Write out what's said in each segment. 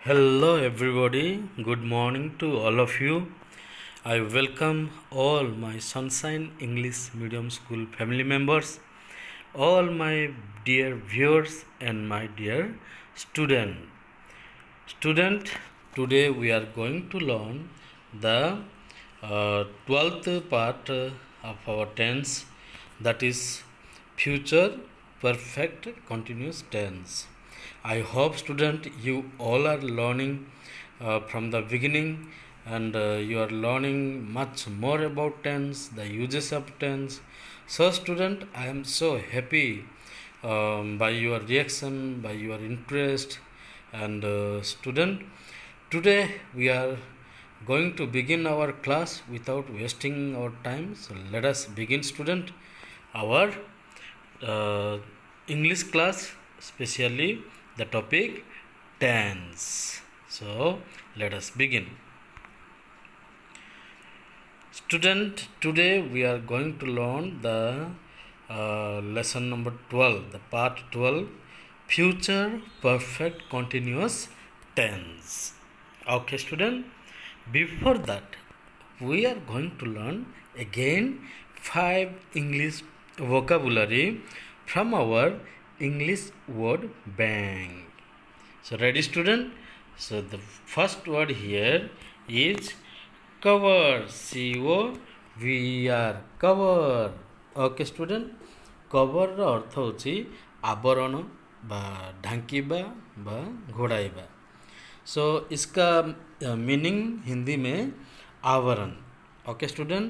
Hello, everybody. Good morning to all of you. I welcome all my Sunshine English Medium School family members, all my dear viewers, and my dear student. Student, today we are going to learn the 12th part of our tense, that is future perfect continuous tense. I hope student you all are learning from the beginning, and you are learning much more about tense, the uses of tense. So student, I am so happy by your reaction, by your interest, and student, today we are going to begin our class without wasting our time. So let us begin student our uh, English class, especially the topic tense. So let us begin. Student, today we are going to learn the lesson number 12, the part 12, future perfect continuous tense. Okay student, before that we are going to learn again 5 English vocabulary from our English word bank. So ready student? So the first word here is cover, COVER, cover. Okay student, cover ର ଅର୍ଥ ହେଉଛି आवरण ବା ढांकिबा ବା घोड़ाइबा. सो इसका meaning Hindi में आवरण. Okay student,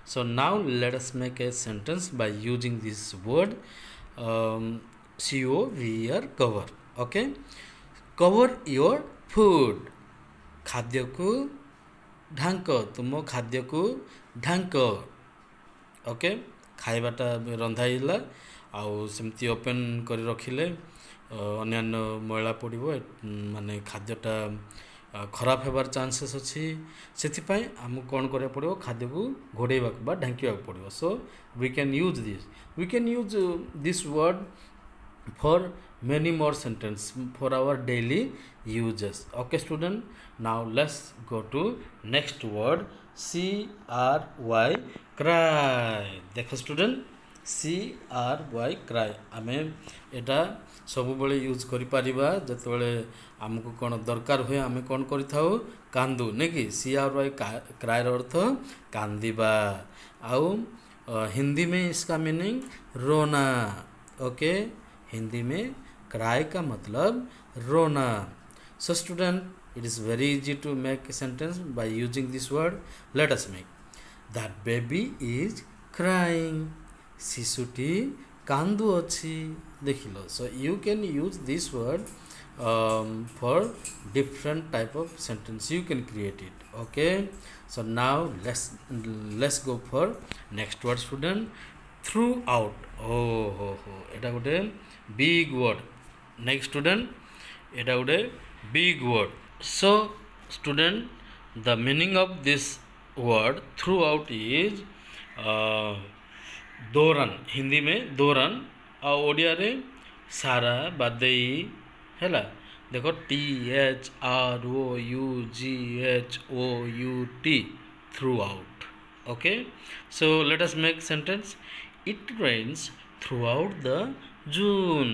so now let us make a sentence by using this word COVER, cover. Okay, cover your food, खाद्य को ढांक, तुम खाद्य को ढांक. ओके, खाइबाटा रंधाइला आउ सेमती ओपन कर रखिले अन्यान्य मैला पड़ब, माने खाद्यटा खराब होबार चांसेस अच्छी. से आमको कौन करा पड़ो, खाद्य को घोड़ेवा बा ढांकिया पड़ो. So we can use this word for many more sentence for our daily uses. Okay student, now let's go to next word, CRY, cry. देखो स्टूडेंट, CRY, cry आमे एटा सब बेले यूज करि परिबा जतबेले हमको कोन दरकार होय, आमे कोन करि थाउ, कांदू ने कि CRY, cry र अर्थ कांदीबा. आउ हिंदी में इसका मीनिंग रोना. ओके, हिंदी में क्राई का मतलब रोना. So student, it is very easy to make a sentence by using this word. Let us make that baby is crying, शिशुटी कांदू अच्छी. देख लो. So you can use this word for different type of sentence, you can create it. Okay, so now let's go for next word student, throughout. ओहो एटा गोटे big word. Next student, एटा गोटे big word. So student, the meaning of this word through out is दौरान. हिंदी में दौरान आ ओडिया रे सारा बादेई हैला. देखो THROUGHOUT, throughout. Okay, so let us make sentence. It rains throughout the June,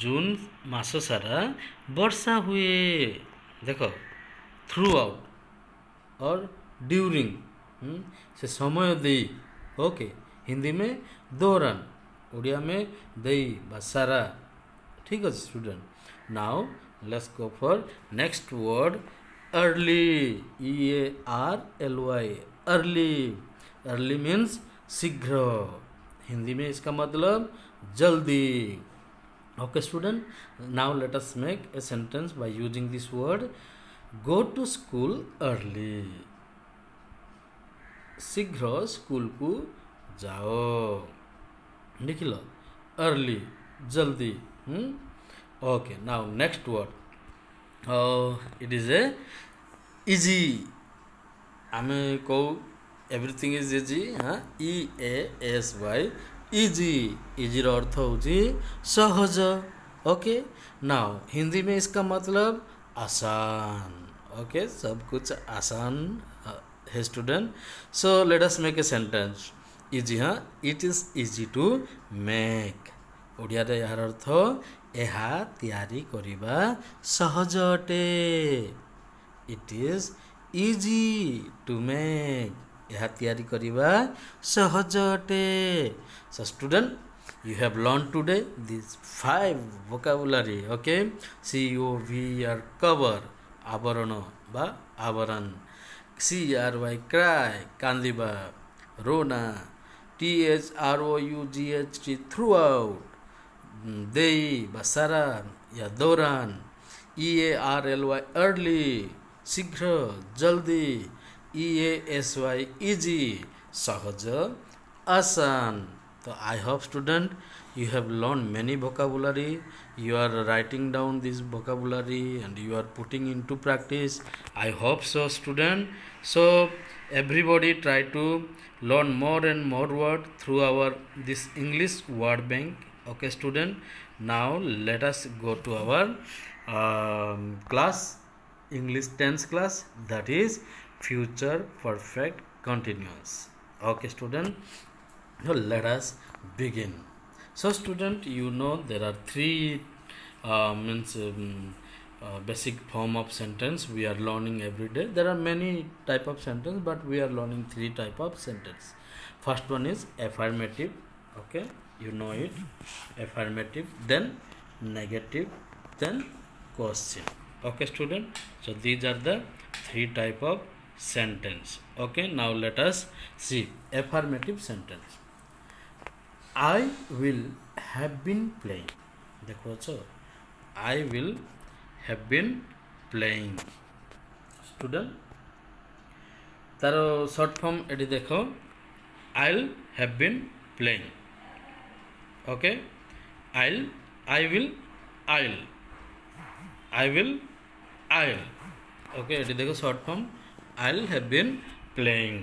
जून मास सारा वर्षा हुए. देखो, थ्रू आउट और ड्यूरिंग से समय दे. ओके, हिंदी में दौरान, उड़िया में दई बा सारा. ठीक है student. Now let's go for next word, early, EARLY, early. Early means शीघ्र. हिंदी में इसका मतलब जल्दी. Okay student, now let us make a sentence by using this word, go to school early, शीघ्र स्कूल को जाओ. लिख लो, अर्ली, जल्दी. Okay, now next word, it is a easy. आमे को एवरीथिंग इज इजी. हाँ, EASY, इजी. इजी अर्थ होची सहज. ओके, नाउ हिंदी में इसका मतलब आसान. Okay, सब कुछ आसान है student. So let us make a sentence. Easy, हाँ. It is easy to make. ଓଡ଼ିଆରେ ଏହାର ଅର୍ଥ ଏହା ତିଆରି କରିବା ସହଜ ଅଟେ. It is easy to make. ଏହା ତିଆରି କରିବା ସହଜ ଅଟେ. So student, you have learned today these 5 vocabulary. Okay, COVR cover ଆବରଣ ବା ଆବରଣ, CRY cry କାନ୍ଦିବା, ରୋନା, THROUGHT throughout, ଦେଇ ବା ସାରା या दौरान, EARLY early ଶୀଘ୍ର ଜଲ୍ଦି, EASY easy ସହଜ आसान. So I hope student you have learned many vocabulary. You are writing down this vocabulary and you are putting into practice. I hope so student. So everybody try to learn more and more word through our this English word bank. Okay student, now let us go to our class, English tense class, that is future perfect continuous. Okay student, so let us begin. So student, you know there are 3 basic form of sentence we are learning every day. There are many type of sentence, but we are learning 3 type of sentence. First one is affirmative. Okay, you know it, affirmative, then negative, then question. Okay student, so these are the 3 type of sentence. Okay, now let us see affirmative sentence. I will have been playing. देखो अच्छा, I will have been playing. Student, तारो short form एडी देखो, I'll have been playing. Okay, I will. Okay, एडी देखो short form, I'll have been playing.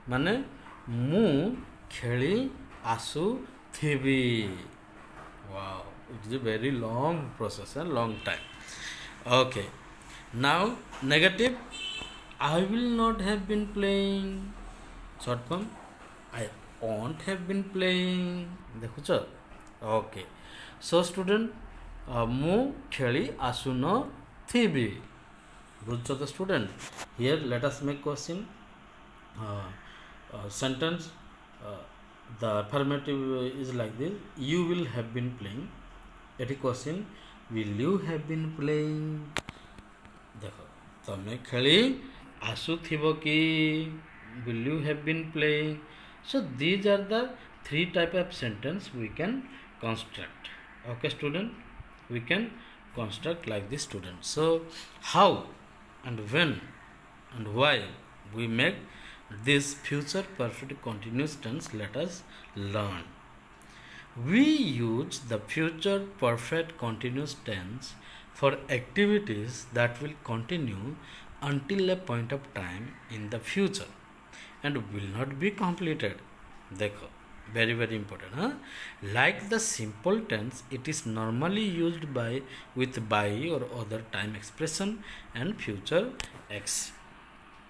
माने मु खेली आसुथिबी. Wow, it is a very long process and long time. Okay, now negative, I will not have been playing. Short form, I won't have been playing. ଦେଖୁଛ? Okay, so student, ମୁଁ ଖେଳି ଆସୁନଥିବି. ବୁଝୁଛ ତ student? Here let us make question. Sentence, the affirmative is like this: you will have been playing. Eighty question, will you have been playing? देख, तमे खेली आसुथिबो कि? will you have been playing? So these are the 3 type of sentence we can construct. Okay student, we can construct like this student. So how and when and why we make this future perfect continuous tense, let us learn. We use the future perfect continuous tense for activities that will continue until a point of time in the future and will not be completed. देखो, very very important, huh? Like the simple tense, it is normally used with by or other time expression and future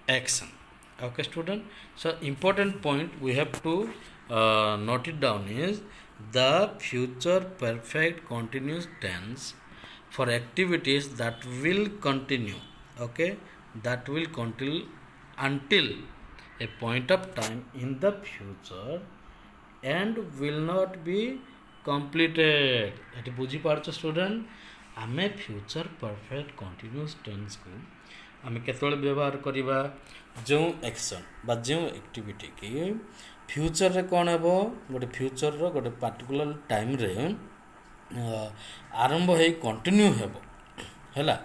action. Okay student, so important point we have to note it down is the future perfect continuous tense for activities that will continue. Okay, that will continue until a point of time in the future and will not be completed. Eighty बुझी पारछ student, आमे future perfect continuous tense को आमे केतବେଳେ व्यवहार करिबा जो action बा जो activity की फ्यूचर रे कोन हेबो, गोटे फ्यूचर रो गोटे पर्टिकुलर टाइम रे आरंभ हे कंटिन्यू हेबो. हैला,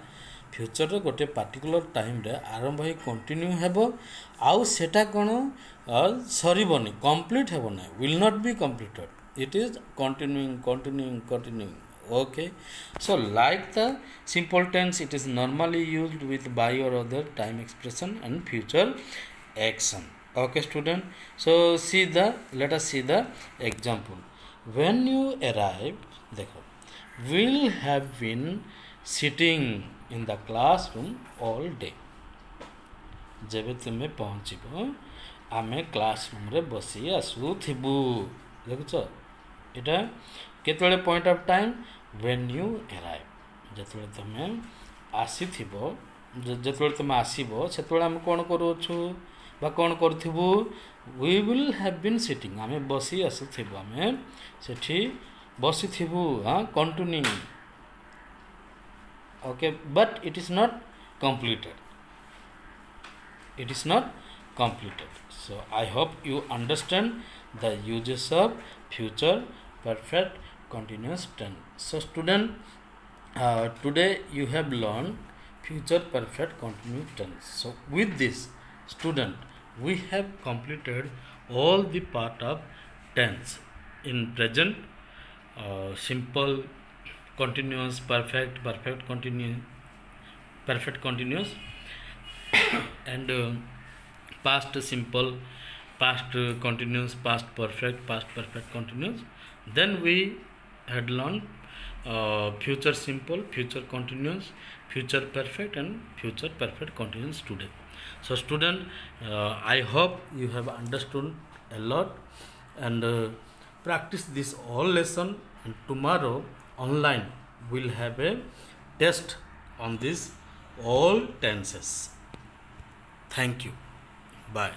फ्यूचर रो गोटे पर्टिकुलर टाइम रे आरंभ हे कंटिन्यू हेबो. आउ सेटा कोन सरीबनी, कंप्लीट हेबो ना, will not be completed. It is continuing. Okay, so like the simple tense, it is normally used with by or other time expression and future action. Okay student, so let us see the example. When you arrive, देखो, will have been sitting in the classroom all day. जेबे तुमे पहुँचब आमे classroom रे बसी आसुथिबु देखुच एटा केतले point of time when you arrive जेतले तुमे आसीथिबो जेतले तुमे आसीबो सेतले हम कोन करूछु बा कोन करथिबु we will have been sitting आमे बसी आसुथिबु आमे सेठी बसिथिबु continuing okay but it is not completed so I hope you understand the uses of future perfect continuous tense so student today you have learned future perfect continuous tense so with this student we have completed all the part of tense in present simple continuous perfect continuous and past simple past continuous past perfect continuous then we had learned future simple future continuous future perfect and future perfect continuous today so student I hope you have understood a lot and practice this all lesson and tomorrow online we'll have a test on this all tenses. Thank you. Bye.